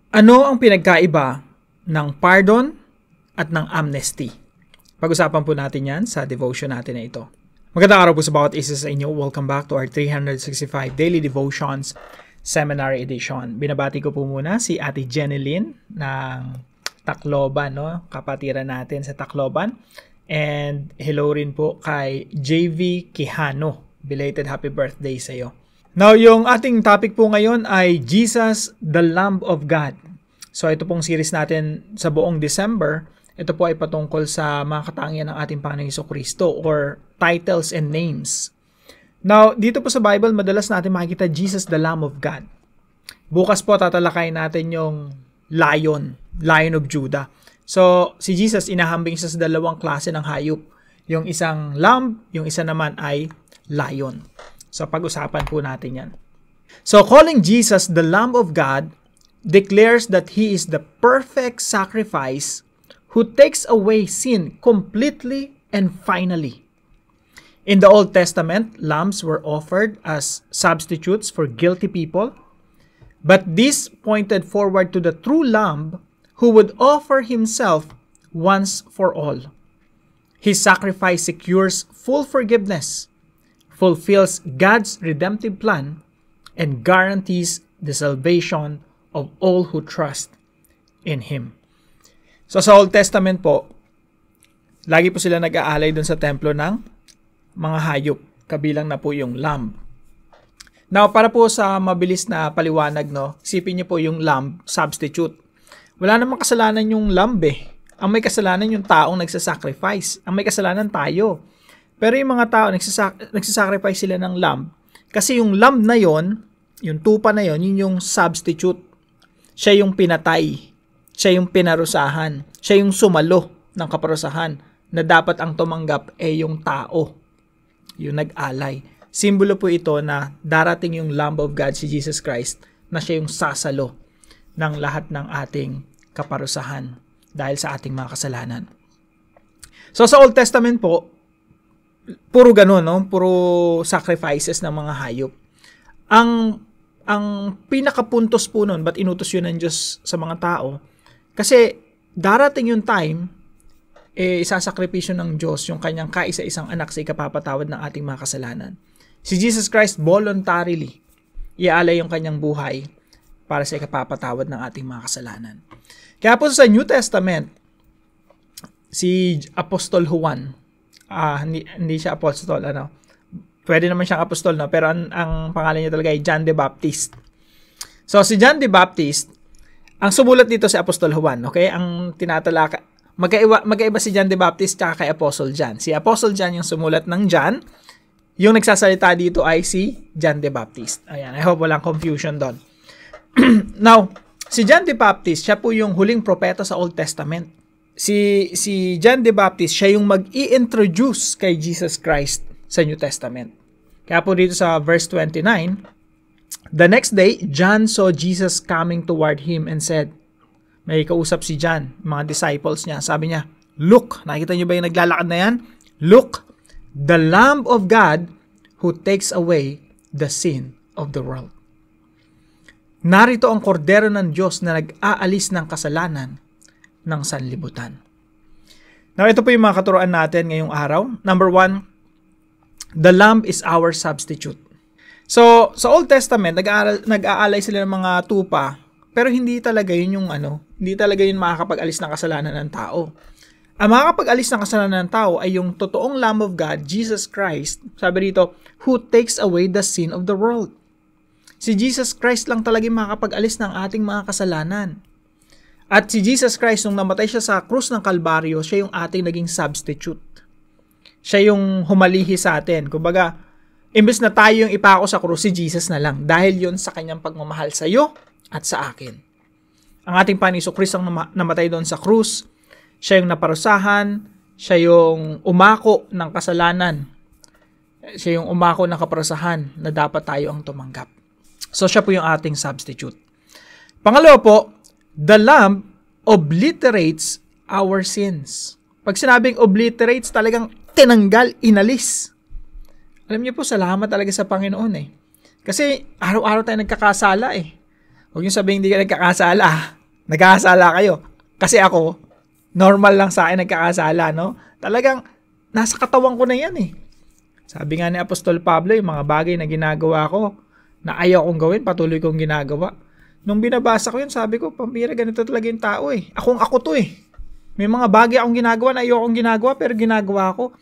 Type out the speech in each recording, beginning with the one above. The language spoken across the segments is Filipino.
Ano ang pinagkaiba ng pardon at ng amnesty? Pag-usapan po natin yan sa devotion natin na ito. Magandang araw po sa bawat isa sa inyo. Welcome back to our 365 Daily Devotions Seminary Edition. Binabati ko po muna si Ate Jenny Lynn ng Tacloban, kapatiran natin sa Tacloban. And hello rin po kay JV Quijano. Belated happy birthday sa iyo. Now, yung ating topic po ngayon ay Jesus, the Lamb of God. So, ito pong series natin sa buong December. Ito po ay patungkol sa mga katangian ng ating Panginoong Jesucristo or titles and names. Now, dito po sa Bible, madalas natin makikita Jesus, the Lamb of God. Bukas po, tatalakayin natin yung Lion of Judah. So, si Jesus, inahambing siya sa dalawang klase ng hayop. Yung isang lamb, yung isa naman ay lion. So, pag-usapan po natin yan. So, calling Jesus the Lamb of God declares that He is the perfect sacrifice who takes away sin completely and finally. In the Old Testament, lambs were offered as substitutes for guilty people, but this pointed forward to the true Lamb who would offer Himself once for all. His sacrifice secures full forgiveness, fulfills God's redemptive plan, and guarantees the salvation of all who trust in Him. So sa Old Testament po, lagi po sila nag-aalay dun sa templo ng mga hayop, kabilang na po yung lamb. Now, para po sa mabilis na paliwanag, isipin niyo po yung lamb, substitute. Wala namang kasalanan yung lamb eh. Ang may kasalanan yung taong nagsasacrifice. Ang may kasalanan tayo. Pero yung mga tao, nagsasacrifice sila ng lamb. Kasi yung lamb na yon, yung tupa na yon, yun yung substitute. Siya yung pinatay. Siya yung pinarusahan. Siya yung sumalo ng kaparusahan na dapat ang tumanggap yung tao. Yung nag-alay. Simbolo po ito na darating yung Lamb of God, si Jesus Christ, na siya yung sasalo ng lahat ng ating kaparusahan dahil sa ating mga kasalanan. So sa Old Testament po, puro ganun, puro sacrifices ng mga hayop. Ang pinakapuntos po nun, ba't inutos yun ng Diyos sa mga tao? Kasi darating yung time, isasakripisyo ng Diyos yung kanyang kaisa-isang anak sa ikapapatawad ng ating mga kasalanan. Si Jesus Christ voluntarily iaalay yung kanyang buhay para sa ikapapatawad ng ating mga kasalanan. Kaya po sa New Testament, si Apostol Juan, hindi siya apostol, pwede naman siyang apostol, pero ang pangalan niya talaga ay John the Baptist. So, si John the Baptist, ang sumulat dito si Apostol Juan, okay? Ang tinatalaka, magkaiba si John the Baptist tsaka kay Apostle John. Si Apostle John yung sumulat ng John, yung nagsasalita dito ay si John the Baptist. Ayan, I hope walang confusion doon. Now, si John the Baptist, siya po yung huling propeta sa Old Testament. Si John the Baptist, siya yung mag-i-introduce kay Jesus Christ sa New Testament. Kaya po dito sa verse 29, the next day, John saw Jesus coming toward him and said, may kausap si John, mga disciples niya. Sabi niya, look, nakikita niyo ba yung naglalakad na yan? Look, the Lamb of God who takes away the sin of the world. Narito ang kordero ng Diyos na nag-aalis ng kasalanan ng sanlibutan. Now, ito po yung mga katuroan natin ngayong araw. Number 1, the Lamb is our substitute. So, sa Old Testament, nag-aalay sila ng mga tupa, pero hindi talaga yun hindi talaga yun makakapag-alis ng kasalanan ng tao. Ang makakapag-alis ng kasalanan ng tao ay yung totoong Lamb of God, Jesus Christ, sabi rito, who takes away the sin of the world. Si Jesus Christ lang talaga yung makakapag-alis ng ating mga kasalanan. At si Jesus Christ, nung namatay siya sa krus ng Kalbaryo, siya yung ating naging substitute. Siya yung humalihi sa atin. Kumbaga, imbes na tayo yung ipako sa krus, si Jesus na lang. Dahil yun sa kanyang pagmamahal sa iyo at sa akin. Ang ating Panginoong Jesucristo ang namatay doon sa krus. Siya yung naparusahan. Siya yung umako ng kasalanan. Siya yung umako ng kaparusahan na dapat tayo ang tumanggap. So, siya po yung ating substitute. Pangalawa po, the Lamb obliterates our sins. Pag sinabing obliterates, talagang tinanggal, inalis. Alam niyo po, salamat talaga sa Panginoon eh. Kasi araw-araw tayo nagkakasala eh. Huwag niyo sabihin hindi ka nagkakasala. nagkakasala kayo. Kasi ako, normal lang sa akin nagkakasala, no? Talagang, nasa katawan ko na yan eh. Sabi nga ni Apostol Pablo, yung mga bagay na ginagawa ko, na ayaw kong gawin, patuloy kong ginagawa. Nung binabasa ko yun, sabi ko, pambira, ganito talaga yung tao eh. Ako to eh. May mga bagay akong ginagawa na ayaw kong ginagawa, pero ginagawa ko.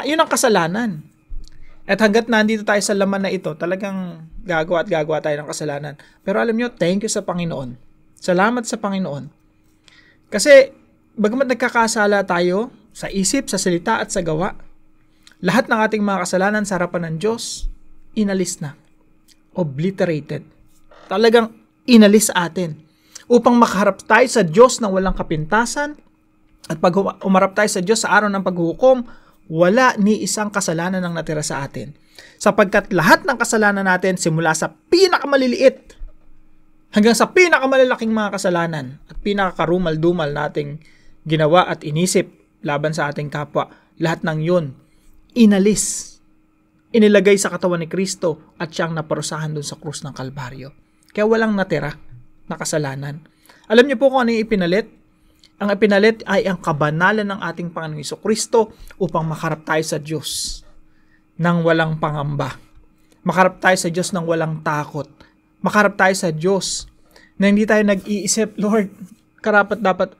Yun ang kasalanan. At hanggat nandito tayo sa laman na ito, talagang gagawa tayo ng kasalanan. Pero alam nyo, thank you sa Panginoon. Salamat sa Panginoon. Kasi, bagamat nagkakasala tayo sa isip, sa salita at sa gawa, lahat ng ating mga kasalanan sa harapan ng Diyos, inalis na. Obliterated. Talagang inalis sa atin. Upang makaharap tayo sa Diyos na walang kapintasan, at pag umarap tayo sa Diyos sa araw ng paghuhukom, wala ni isang kasalanan ang natira sa atin. Sapagkat lahat ng kasalanan natin simula sa pinakamaliliit hanggang sa pinakamalalaking mga kasalanan at pinakakarumal-dumal nating ginawa at inisip laban sa ating kapwa, lahat ng yun, inalis. Inilagay sa katawan ni Kristo at siyang naparusahan dun sa krus ng Kalbaryo. Kaya walang natira na kasalanan. Alam niyo po kung ano yung ipinalit? Ang ipinalit ay ang kabanalan ng ating Panginoong Jesucristo upang makarap tayo sa Diyos ng walang pangamba. Makarap tayo sa Diyos ng walang takot. Makarap tayo sa Diyos na hindi tayo nag-iisip, Lord, karapat dapat.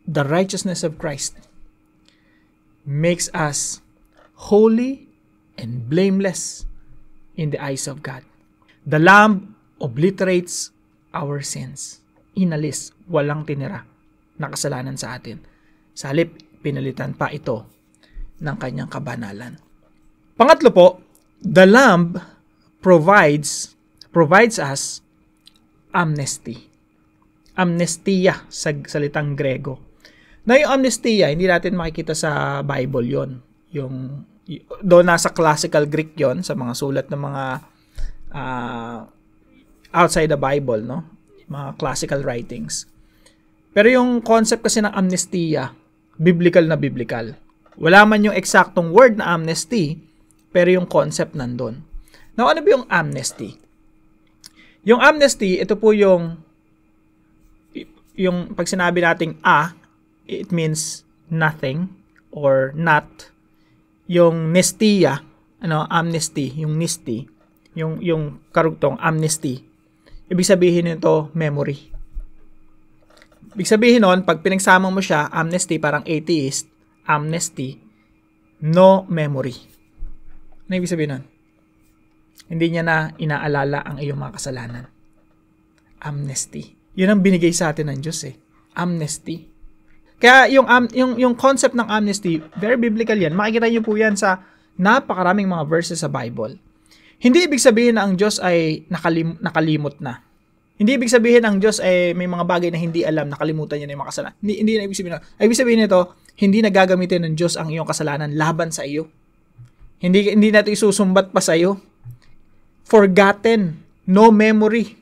The righteousness of Christ makes us holy and blameless in the eyes of God. The Lamb obliterates our sins. Inalis, walang tinira na kasalanan sa atin. Sa halip, pinalitan pa ito ng kanyang kabanalan. Pangatlo po, the Lamb provides us amnesty. Amnestia sa salitang Grego. Na yung amnestia, hindi natin makikita sa Bible yon. Doon nasa classical Greek yon, sa mga sulat ng mga outside the Bible, no? Mga classical writings. Pero yung concept kasi ng amnestia, biblical na biblical. Wala man yung eksaktong word na amnesty, pero yung concept nandun. Now, ano ba yung amnesty? Yung amnesty, ito po yung pag sinabi nating it means nothing or not. Yung nestia, amnesty, yung nisty, yung karugtong amnesty, ibig sabihin nito memory. Ibig sabihin nun, pag pinagsama mo siya, amnesty, parang atheist, amnesty, no memory. Ano ibig sabihin nun? Hindi niya na inaalala ang iyong mga kasalanan. Amnesty. Yun ang binigay sa atin ng Diyos eh. Amnesty. Kaya yung concept ng amnesty, very biblical yan. Makikita niyo po yan sa napakaraming mga verses sa Bible. Hindi ibig sabihin na ang Diyos ay nakalimot na. Hindi ibig sabihin ang Diyos ay may mga bagay na hindi alam, nakalimutan niya na yung mga kasalanan. Hindi na ibig sabihin. Ibig sabihin nito, hindi na gagamitin ng Diyos ang iyong kasalanan laban sa iyo. Hindi natin isusumbat pa sa iyo. Forgotten, no memory.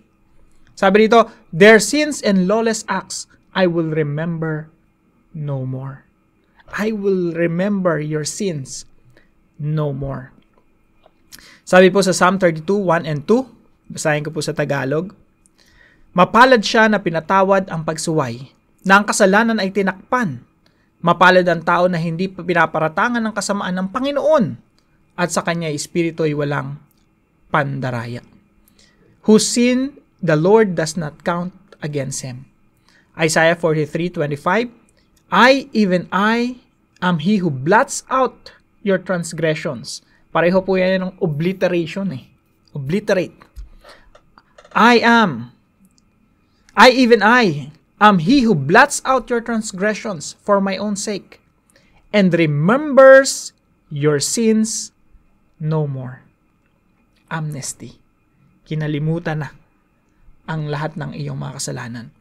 Sabi dito, their sins and lawless acts I will remember no more. I will remember your sins no more. Sabi po sa Psalm 32, 1 and 2, basahin ko po sa Tagalog, mapalad siya na pinatawad ang pagsuway, na ang kasalanan ay tinakpan. Mapalad ang tao na hindi pinaparatangan ng kasamaan ng Panginoon, at sa kanya espiritu ay walang pandaraya. Whose sin the Lord does not count against him. Isaiah 43:25, even I, am he who blots out your transgressions. Pareho po yan ng obliteration eh. Obliterate. Even I, am he who blots out your transgressions for my own sake, and remembers your sins no more. Amnesty. Kinalimutan na ang lahat ng iyong mga kasalanan.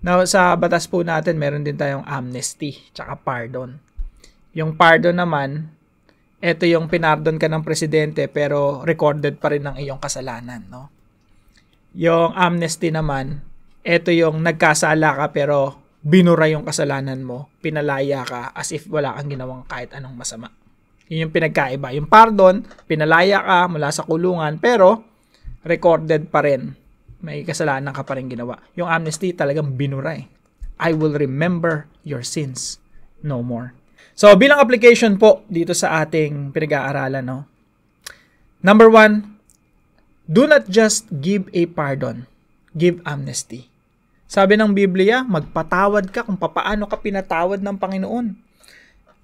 Now, sa batas po natin, meron din tayong amnesty, tsaka pardon. Yung pardon naman, ito yung pinardon ka ng presidente pero recorded pa rin ang iyong kasalanan, no? Yung amnesty naman, ito yung nagkasala ka pero binura yung kasalanan mo, pinalaya ka as if wala kang ginawang kahit anong masama. Yun yung pinagkaiba. Yung pardon, pinalaya ka mula sa kulungan pero recorded pa rin may kasalanan ka pa rin ginawa. Yung amnesty talagang binura eh. I will remember your sins no more. So, bilang application po dito sa ating pinag-aaralan, no? Number 1, do not just give a pardon. Give amnesty. Sabi ng Biblia, magpatawad ka kung paano ka pinatawad ng Panginoon.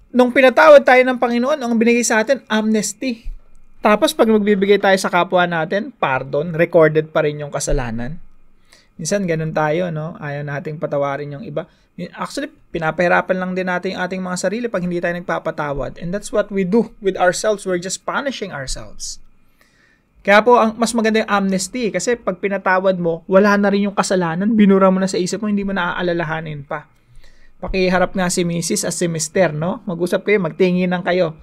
Nung pinatawad tayo ng Panginoon, ang binigay sa atin, amnesty. Tapos pag magbibigay tayo sa kapwa natin, pardon, recorded pa rin yung kasalanan. Minsan ganun tayo, no? Ayaw nating patawarin yung iba. Actually, pinapahirapan lang din natin yung ating mga sarili pag hindi tayo nagpapatawad. And that's what we do with ourselves. We're just punishing ourselves. Kaya po, mas maganda yung amnesty. Kasi pag pinatawad mo, wala na rin yung kasalanan. Binura mo na sa isip mo, hindi mo naaalalahanin pa. Pakiharap nga si Mrs. as si Mr., no? Mag-usap kayo, magtinginan kayo.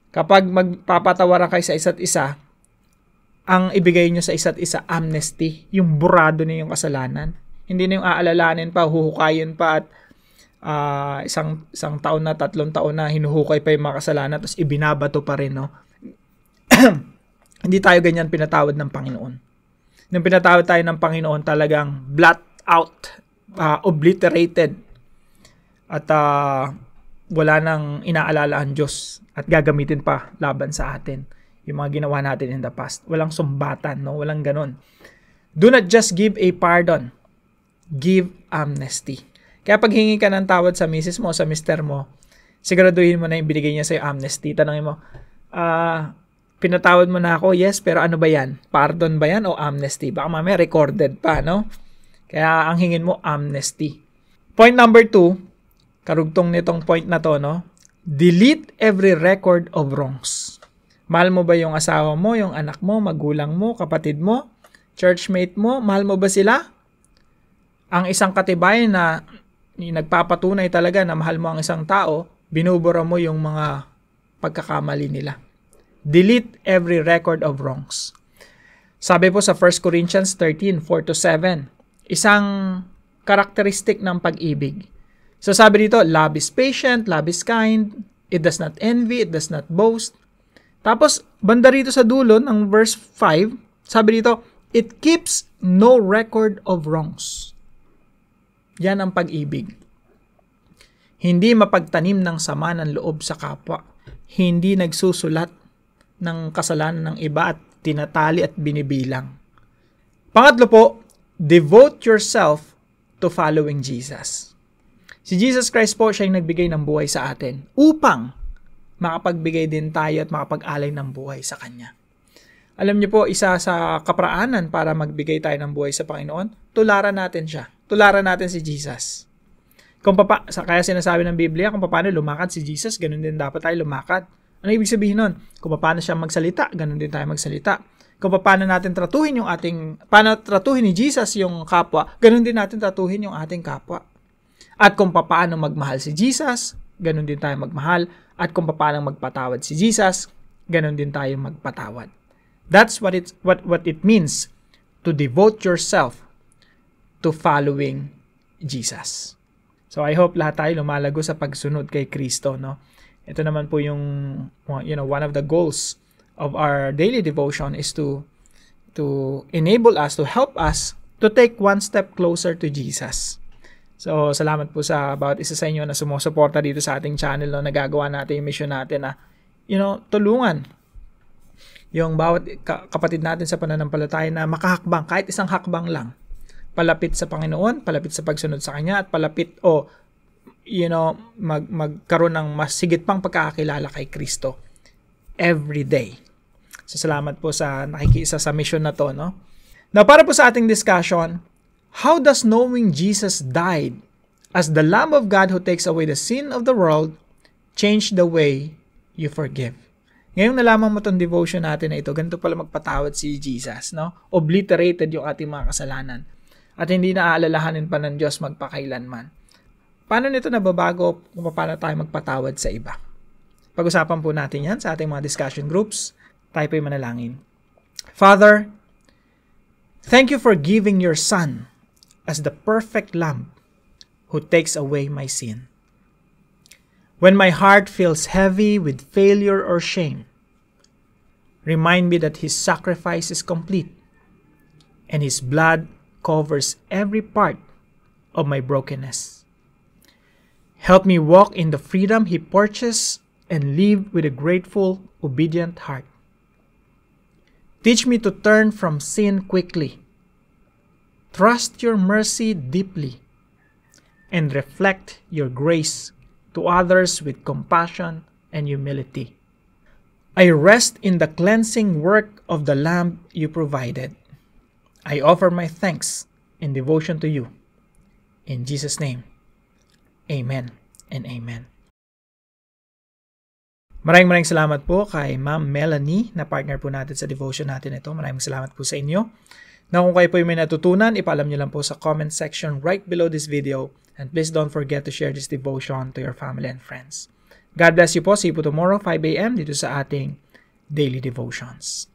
Kapag magpapatawaran kayo sa isa't isa, ang ibigay nyo sa isa't isa, amnesty. Yung burado na yung kasalanan. Hindi na yung aalalahanin pa, huhukayin pa at isang taon na, 3 taon na, hinuhukay pa yung mga kasalanan, tapos ibinabato pa rin, no? Hindi tayo ganyan pinatawad ng Panginoon. Nung pinatawad tayo ng Panginoon, talagang blot out, obliterated, at wala nang inaalala ang Diyos at gagamitin pa laban sa atin yung mga ginawa natin in the past. Walang sumbatan, no? Walang ganun. Do not just give a pardon. Give amnesty. Kaya pag hingi ka ng tawad sa misis mo, sa mister mo, siguraduhin mo na yung binigay niya sa'yo amnesty. Tanongin mo, pinatawad mo na ako, yes, pero ano ba yan? Pardon ba yan o amnesty? Baka mamaya recorded pa, no? Kaya ang hingin mo, amnesty. Point number 2, karugtong nitong point na to, no? Delete every record of wrongs. Mahal mo ba yung asawa mo, yung anak mo, magulang mo, kapatid mo, churchmate mo? Mahal mo ba sila? Ang isang katibayan na nagpapatunay talaga na mahal mo ang isang tao, binubura mo yung mga pagkakamali nila. Delete every record of wrongs. Sabi po sa 1 Corinthians 13:4-7, isang karakteristik ng pag-ibig. So sabi dito, love is patient, love is kind, it does not envy, it does not boast. Tapos, banda rito sa dulo ng verse 5, sabi dito, it keeps no record of wrongs. Yan ang pag-ibig. Hindi mapagtanim ng sama ng loob sa kapwa. Hindi nagsusulat ng kasalanan ng iba at tinatali at binibilang. Pangatlo po, devote yourself to following Jesus. Si Jesus Christ po, siya yung nagbigay ng buhay sa atin upang makapagbigay din tayo at makapag-alay ng buhay sa Kanya. Alam niyo po, isa sa kapraanan para magbigay tayo ng buhay sa Panginoon, tularan natin siya. Tularan natin si Jesus. Kaya sinasabi ng Biblia, kung paano lumakad si Jesus, ganun din dapat tayo lumakad. Ano ibig sabihin nun? Kung paano siya magsalita, ganun din tayo magsalita. Kung paano natin tratuhin paano tratuhin ni Jesus yung kapwa, ganun din natin tratuhin yung ating kapwa. At kung paano magmahal si Jesus, ganun din tayo magmahal. At kung paano magpatawad si Jesus, ganun din tayo magpatawad. That's what it means to devote yourself to following Jesus. So I hope lahat tayo lumalago sa pagsunod kay Kristo, no? Ito naman po yung one of the goals of our daily devotion is to enable us, to help us to take one step closer to Jesus. So, salamat po sa bawat isa sa inyo na sumusuporta dito sa ating channel, no, nagagawa natin yung mission natin na, tulungan yung bawat kapatid natin sa pananampalataya na makahakbang, kahit isang hakbang lang, palapit sa Panginoon, palapit sa pagsunod sa Kanya, at palapit magkaroon ng mas sigit pang pagkakakilala kay Kristo every day. So, salamat po sa nakikiisa sa mission na to, no? Now, para po sa ating discussion, how does knowing Jesus died as the Lamb of God who takes away the sin of the world change the way you forgive? Ngayong nalaman mo itong devotion natin na ito, ganito pala magpatawad si Jesus, no? Obliterated yung ating mga kasalanan. At hindi na aalalahanin pa ng Diyos magpakailanman. Paano nito nababago kung paano tayo magpatawad sa iba? Pag-usapan po natin yan sa ating mga discussion groups. Tayo po'y manalangin. Father, thank you for giving your Son as the perfect Lamb who takes away my sin. When my heart feels heavy with failure or shame, remind me that His sacrifice is complete and His blood covers every part of my brokenness. Help me walk in the freedom He purchased and live with a grateful, obedient heart. Teach me to turn from sin quickly, trust Your mercy deeply, and reflect Your grace to others with compassion and humility. I rest in the cleansing work of the Lamb You provided. I offer my thanks and devotion to You. In Jesus' name, Amen and Amen. Maraming salamat po kay Ma'am Melanie na partner po natin sa devotion natin ito. Maraming salamat po sa inyo. Na kung kayo po yung may natutunan, ipaalam nyo lang po sa comment section right below this video. And please don't forget to share this devotion to your family and friends. God bless you po. See you po tomorrow 5 a.m. dito sa ating Daily Devotions.